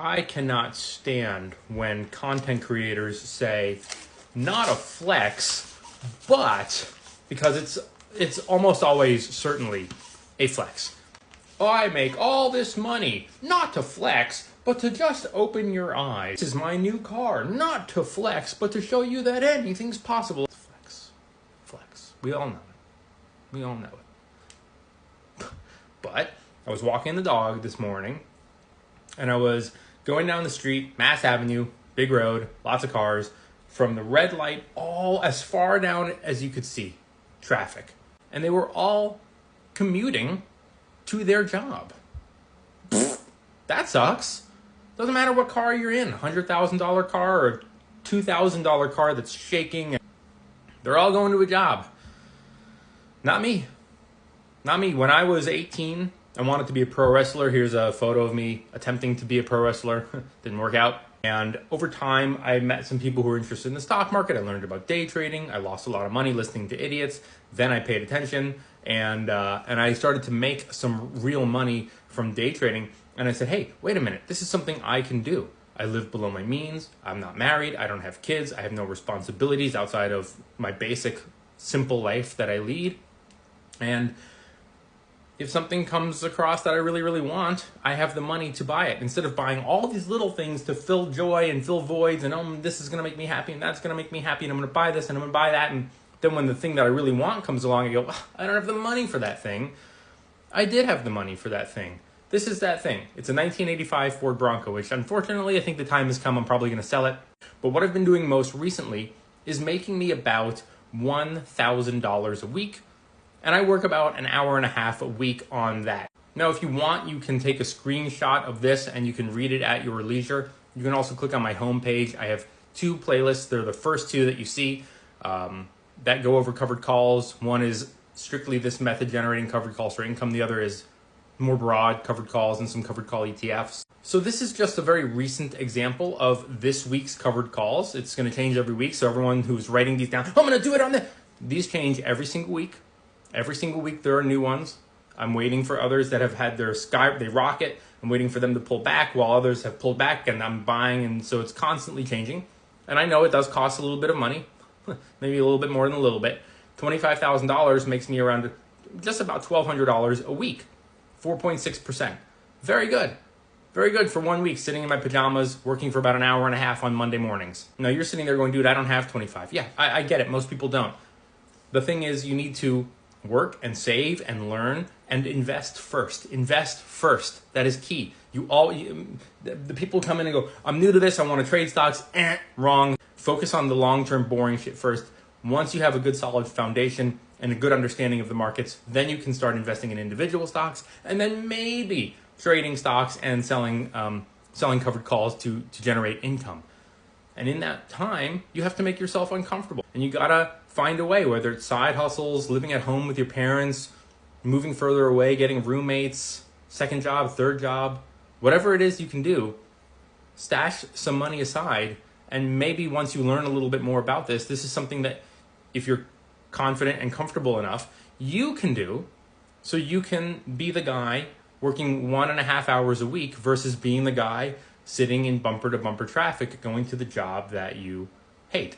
I cannot stand when content creators say, not a flex, but, because it's almost always certainly a flex. I make all this money, not to flex, but to just open your eyes. This is my new car, not to flex, but to show you that anything's possible. Flex. Flex. We all know it. We all know it. But I was walking the dog this morning, and I was going down the street, Mass Avenue, big road, lots of cars, from the red light all as far down as you could see, traffic. And they were all commuting to their job. That sucks. Doesn't matter what car you're in, $100,000 car or $2,000 car that's shaking. They're all going to a job. Not me. Not me. When I was 18, I wanted to be a pro wrestler. Here's a photo of me attempting to be a pro wrestler. Didn't work out. And over time, I met some people who were interested in the stock market. I learned about day trading. I lost a lot of money listening to idiots. Then I paid attention, and I started to make some real money from day trading. And I said, hey, wait a minute. This is something I can do. I live below my means. I'm not married. I don't have kids. I have no responsibilities outside of my basic, simple life that I lead. And if something comes across that I really, really want, I have the money to buy it. Instead of buying all these little things to fill joy and fill voids and, this is going to make me happy and that's going to make me happy and I'm going to buy this and I'm going to buy that. And then when the thing that I really want comes along, I go, I don't have the money for that thing. I did have the money for that thing. This is that thing. It's a 1985 Ford Bronco, which unfortunately I think the time has come. I'm probably going to sell it. But what I've been doing most recently is making me about $1,000 a week. And I work about an hour and a half a week on that. Now, if you want, you can take a screenshot of this and you can read it at your leisure. You can also click on my homepage. I have 2 playlists. They're the first 2 that you see that go over covered calls. One is strictly this method generating covered calls for income. The other is more broad covered calls and some covered call ETFs. So this is just a very recent example of this week's covered calls. It's going to change every week. So everyone who's writing these down, I'm going to do it on this. These change every single week. Every single week there are new ones. I'm waiting for others that have had their they rocket. I'm waiting for them to pull back while others have pulled back and I'm buying. And so it's constantly changing. And I know it does cost a little bit of money, maybe a little bit more than a little bit. $25,000 makes me around just about $1,200 a week, 4.6%. Very good. Very good for 1 week sitting in my pajamas, working for about an hour and a half on Monday mornings. Now you're sitting there going, dude, I don't have 25. Yeah, I get it. Most people don't. The thing is, you need to work and save and learn and invest first. Invest first. That is key. The people come in and go, I'm new to this. I want to trade stocks. Wrong. Focus on the long-term boring shit first. Once you have a good solid foundation and a good understanding of the markets, then you can start investing in individual stocks and then maybe trading stocks and selling covered calls to generate income. And in that time, you have to make yourself uncomfortable. And you gotta find a way, whether it's side hustles, living at home with your parents, moving further away, getting roommates, second job, third job, whatever it is you can do, stash some money aside. And maybe once you learn a little bit more about this is something that if you're confident and comfortable enough, you can do. So you can be the guy working 1.5 hours a week versus being the guy sitting in bumper to bumper traffic going to the job that you hate.